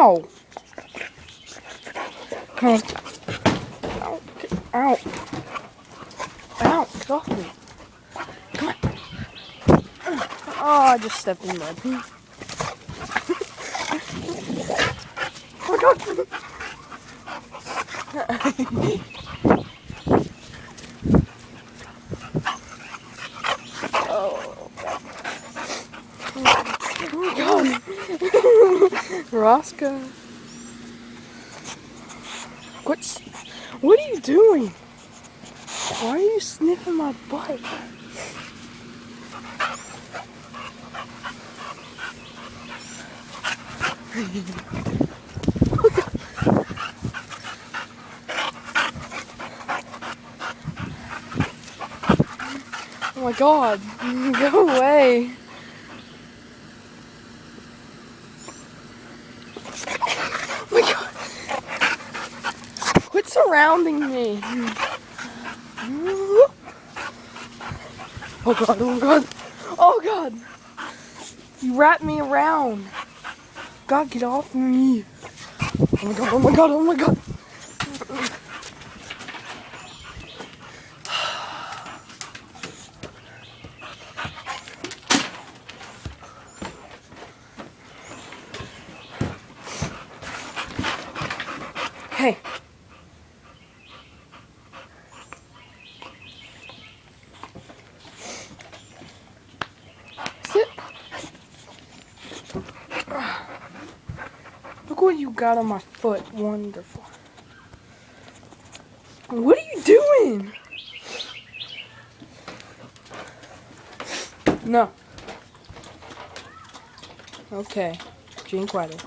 Ow! Come on. Ow. Ow. Ow. Get off me. Come on. Oh, I just stepped in mud. Oh my god. Oh my god. Roscoe. What are you doing? Why are you sniffing my butt? Oh my god. Go away. Oh my god. Quit surrounding me. Oh god, oh god. Oh god. You wrapped me around. God, get off me. Oh my god, oh my god, oh my god. Hey. Sit. Look what you got on my foot. Wonderful. What are you doing? No. Okay. Drink water.